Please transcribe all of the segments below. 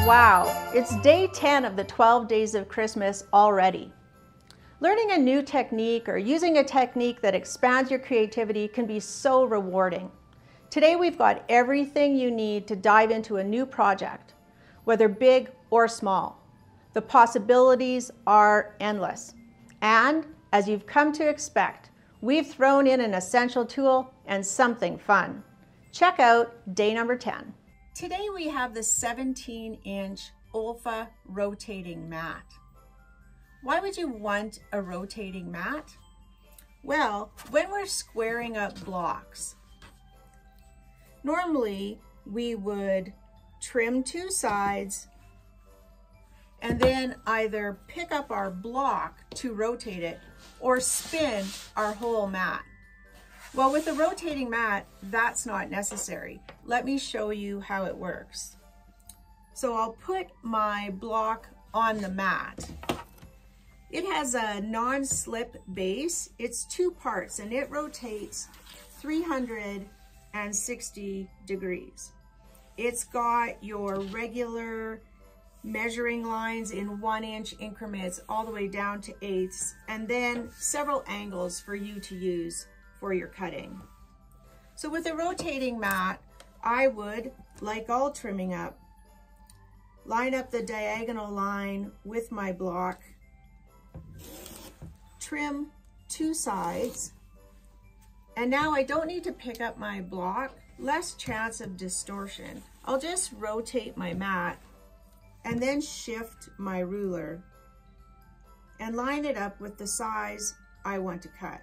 Wow, it's day 10 of the 12 days of Christmas already. Learning a new technique or using a technique that expands your creativity can be so rewarding. Today we've got everything you need to dive into a new project, whether big or small. The possibilities are endless. And as you've come to expect, we've thrown in an essential tool and something fun. Check out day number 10. Today we have the 17-inch Olfa rotating mat. Why would you want a rotating mat? Well, when we're squaring up blocks, normally we would trim two sides and then either pick up our block to rotate it or spin our whole mat. Well, with a rotating mat, that's not necessary. Let me show you how it works. So I'll put my block on the mat. It has a non-slip base. It's two parts and it rotates 360 degrees. It's got your regular measuring lines in 1-inch increments all the way down to eighths, and then several angles for you to use for your cutting. So with a rotating mat, I would, like all trimming up, line up the diagonal line with my block, trim two sides, and now I don't need to pick up my block, less chance of distortion. I'll just rotate my mat and then shift my ruler and line it up with the size I want to cut.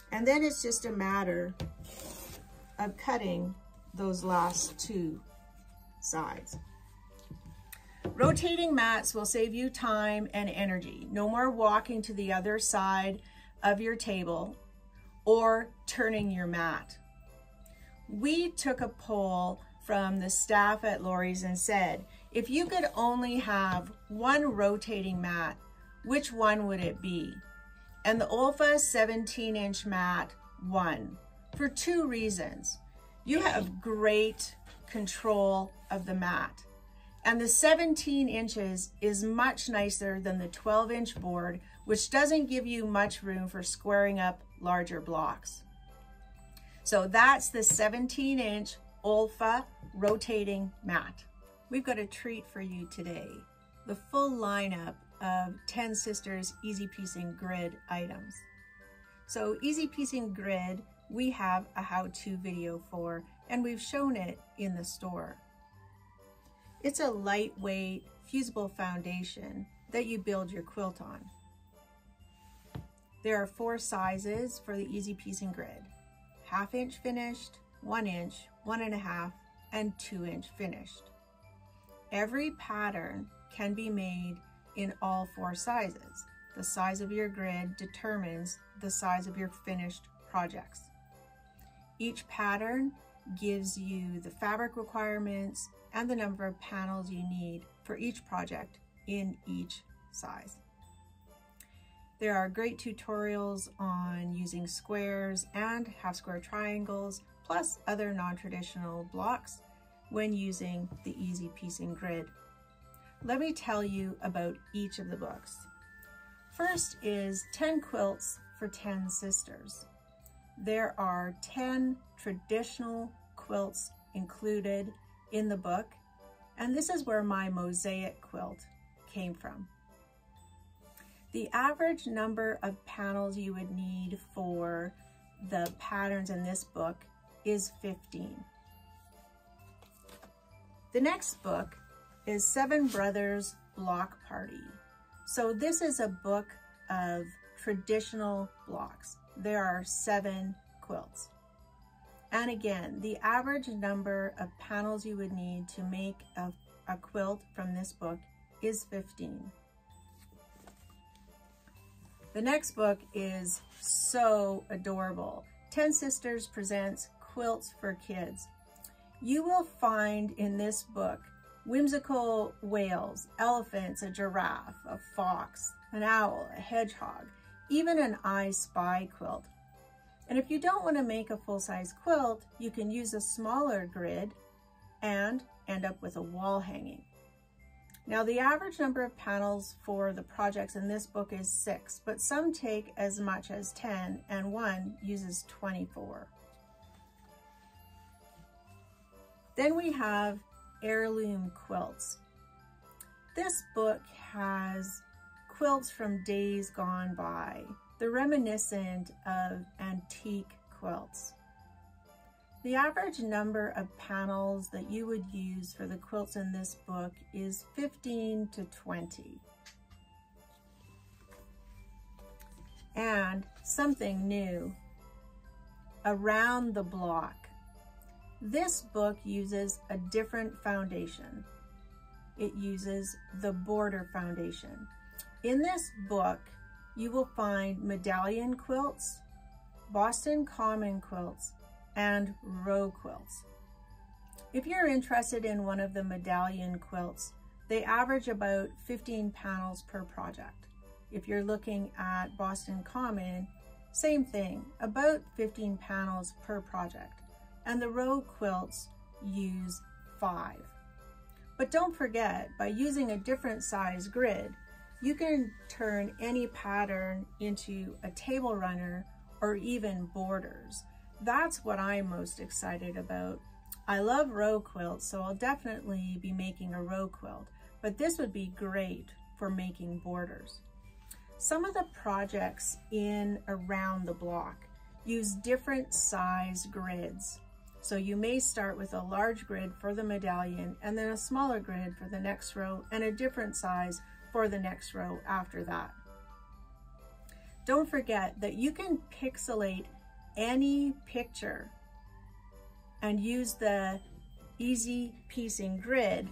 And then it's just a matter of cutting those last two sides. Rotating mats will save you time and energy. No more walking to the other side of your table or turning your mat. We took a poll from the staff at Lawry's and said, if you could only have one rotating mat, which one would it be? And the Olfa 17-inch mat won for two reasons. You have great control of the mat, and the 17 inches is much nicer than the 12-inch board, which doesn't give you much room for squaring up larger blocks. So that's the 17-inch Olfa rotating mat. We've got a treat for you today. The full lineup of 10 Sisters Easy Piecing Grid items. So Easy Piecing Grid, we have a how-to video for, and we've shown it in the store. It's a lightweight, fusible foundation that you build your quilt on. There are 4 sizes for the Easy Piecing Grid: 1/2 inch finished, 1 inch, 1.5, and 2-inch finished. Every pattern can be made in all 4 sizes. The size of your grid determines the size of your finished projects. Each pattern gives you the fabric requirements and the number of panels you need for each project in each size. There are great tutorials on using squares and half-square triangles, plus other non-traditional blocks when using the Easy Piecing Grid. Let me tell you about each of the books. First is 10 Quilts for 10 Sisters. There are 10 traditional quilts included in the book, and this is where my mosaic quilt came from. The average number of panels you would need for the patterns in this book is 15. The next book is 7 Brothers Block Party. So this is a book of traditional blocks. There are 7 quilts. And again, the average number of panels you would need to make a quilt from this book is 15. The next book is so adorable. 10 Sisters presents Quilts for Kids. You will find in this book whimsical whales, elephants, a giraffe, a fox, an owl, a hedgehog, even an I Spy quilt. And if you don't want to make a full-size quilt, you can use a smaller grid and end up with a wall hanging. Now the average number of panels for the projects in this book is 6, but some take as much as 10 and one uses 24. Then we have heirloom quilts. This book has quilts from days gone by. They're reminiscent of antique quilts. The average number of panels that you would use for the quilts in this book is 15 to 20. And something new, Around the Block. This book uses a different foundation. It uses the Border Foundation. In this book, you will find medallion quilts, Boston Common quilts, and row quilts. If you're interested in one of the medallion quilts, they average about 15 panels per project. If you're looking at Boston Common, same thing, about 15 panels per project. And the row quilts use 5. But don't forget, by using a different size grid, you can turn any pattern into a table runner or even borders. That's what I'm most excited about. I love row quilts, so I'll definitely be making a row quilt, but this would be great for making borders. Some of the projects in Around the Block use different size grids. So you may start with a large grid for the medallion and then a smaller grid for the next row and a different size for the next row after that. Don't forget that you can pixelate any picture and use the Easy Piecing Grid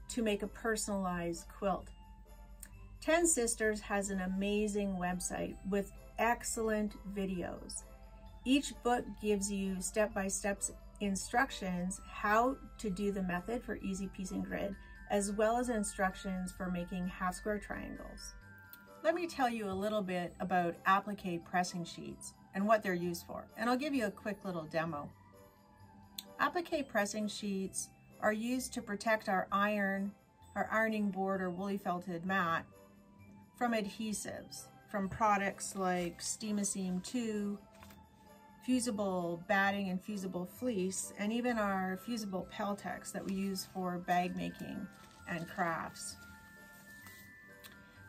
to make a personalized quilt. 10 Sisters has an amazing website with excellent videos. Each book gives you step-by-step instructions how to do the method for Easy Piecing Grid, as well as instructions for making half square triangles. Let me tell you a little bit about applique pressing sheets and what they're used for, and I'll give you a quick little demo. Applique pressing sheets are used to protect our ironing board or woolly felted mat from adhesives from products like Steam-A-Seam 2, fusible batting and fusible fleece, and even our fusible Peltex that we use for bag making and crafts.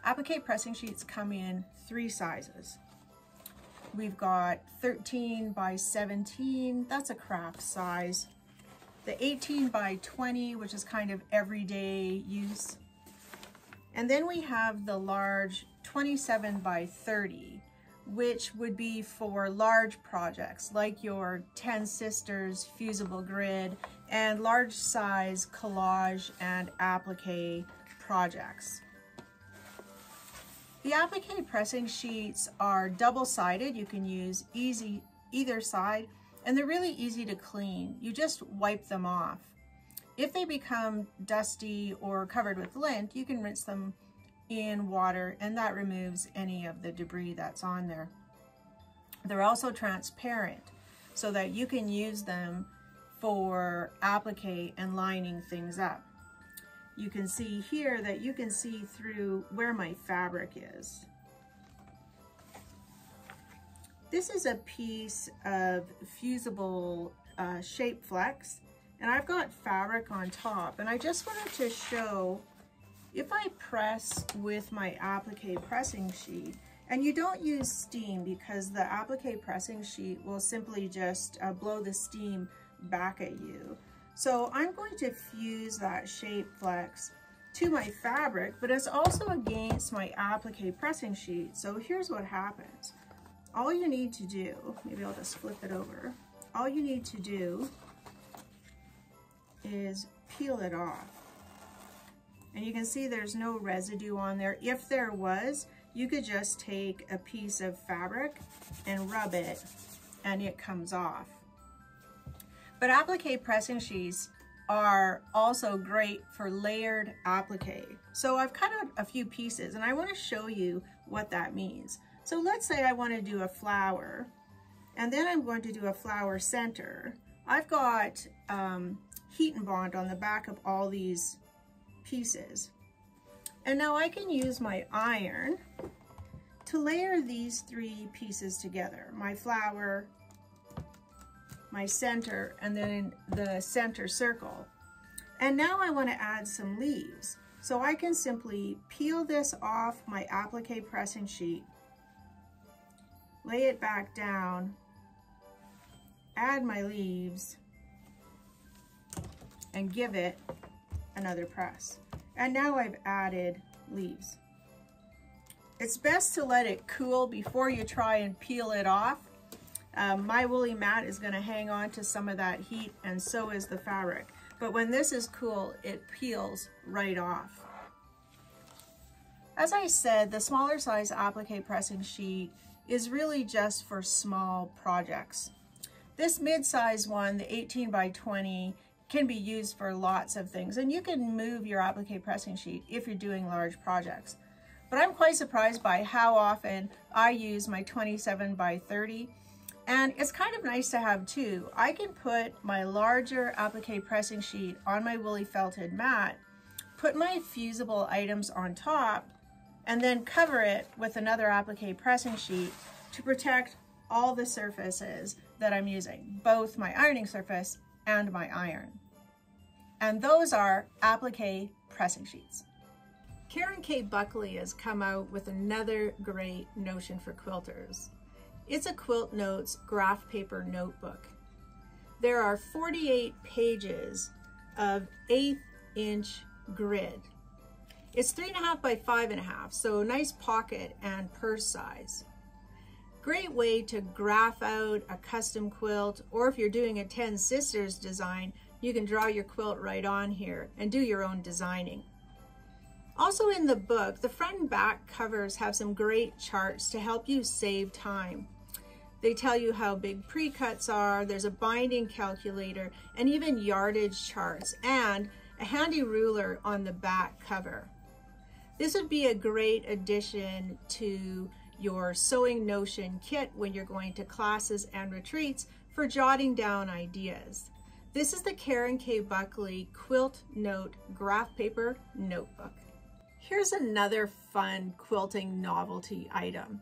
Applique pressing sheets come in 3 sizes. We've got 13 by 17, that's a craft size. The 18 by 20, which is kind of everyday use. And then we have the large 27 by 30, which would be for large projects like your 10 Sisters fusible grid and large size collage and applique projects. The applique pressing sheets are double-sided. You can use either side, and they're really easy to clean. You just wipe them off. If they become dusty or covered with lint, you can rinse them in water, and that removes any of the debris that's on there. They're also transparent so that you can use them for applique and lining things up. You can see here that you can see through where my fabric is. This is a piece of fusible shape flex, and I've got fabric on top, and I just wanted to show if I press with my applique pressing sheet, and you don't use steam because the applique pressing sheet will simply just blow the steam back at you. So I'm going to fuse that shape flex to my fabric, but it's also against my applique pressing sheet. So here's what happens. All you need to do, maybe I'll just flip it over. All you need to do is peel it off. And you can see there's no residue on there. If there was, you could just take a piece of fabric and rub it and it comes off. But applique pressing sheets are also great for layered applique. So I've cut out a few pieces and I want to show you what that means. So let's say I want to do a flower, and then I'm going to do a flower center. I've got heat and bond on the back of all these pieces. And now I can use my iron to layer these 3 pieces together. My flower, my center, and then the center circle. And now I want to add some leaves. So I can simply peel this off my applique pressing sheet, lay it back down, add my leaves, and give it another press. And now I've added leaves. It's best to let it cool before you try and peel it off. My woolly mat is going to hang on to some of that heat, and so is the fabric. But when this is cool, it peels right off. As I said, the smaller size applique pressing sheet is really just for small projects. This mid-size one, the 18 by 20, can be used for lots of things, and you can move your applique pressing sheet if you're doing large projects. But I'm quite surprised by how often I use my 27 by 30, and it's kind of nice to have two. I can put my larger applique pressing sheet on my woolly felted mat, put my fusible items on top, and then cover it with another applique pressing sheet to protect all the surfaces that I'm using, both my ironing surface and my iron. And those are applique pressing sheets. Karen K. Buckley has come out with another great notion for quilters. It's a Quilt Notes graph paper notebook. There are 48 pages of 1/8 inch grid. It's 3.5 by 5.5, so nice pocket and purse size. Great way to graph out a custom quilt, or if you're doing a 10 Sisters design, you can draw your quilt right on here and do your own designing. Also in the book, the front and back covers have some great charts to help you save time. They tell you how big pre-cuts are, there's a binding calculator, and even yardage charts, and a handy ruler on the back cover. This would be a great addition to your Sewing Notion kit when you're going to classes and retreats for jotting down ideas. This is the Karen K. Buckley Quilt Note Graph Paper Notebook. Here's another fun quilting novelty item.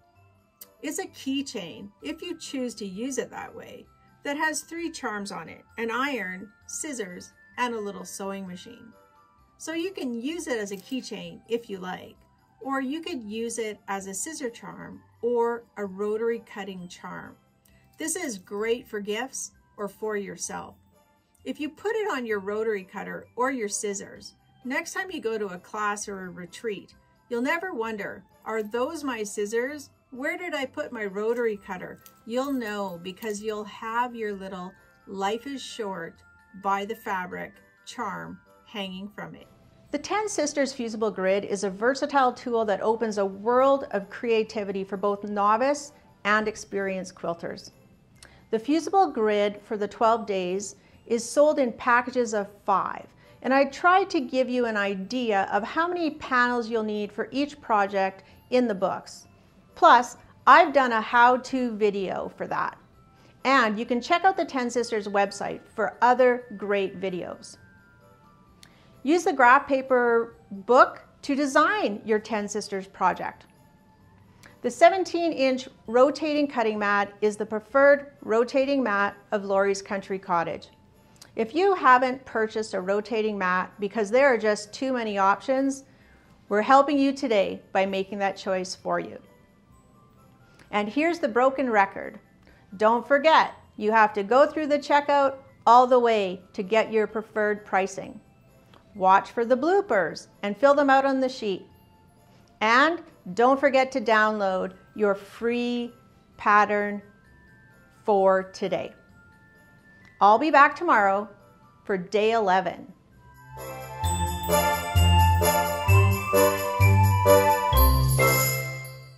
It's a keychain, if you choose to use it that way, that has 3 charms on it: an iron, scissors, and a little sewing machine. So you can use it as a keychain if you like, or you could use it as a scissor charm or a rotary cutting charm. This is great for gifts or for yourself. If you put it on your rotary cutter or your scissors, next time you go to a class or a retreat, you'll never wonder, are those my scissors? Where did I put my rotary cutter? You'll know, because you'll have your little "Life is Short, Buy the Fabric" charm hanging from it. The 10 Sisters Fusible Grid is a versatile tool that opens a world of creativity for both novice and experienced quilters. The Fusible Grid for the 12 days is sold in packages of 5, and I tried to give you an idea of how many panels you'll need for each project in the books. Plus, I've done a how-to video for that. And you can check out the 10 Sisters website for other great videos. Use the graph paper book to design your 10 Sisters project. The 17-inch rotating cutting mat is the preferred rotating mat of Laurie's Country Cottage. If you haven't purchased a rotating mat because there are just too many options, we're helping you today by making that choice for you. And here's the broken record. Don't forget, you have to go through the checkout all the way to get your preferred pricing. Watch for the bloopers and fill them out on the sheet. And don't forget to download your free pattern for today. I'll be back tomorrow for day 11.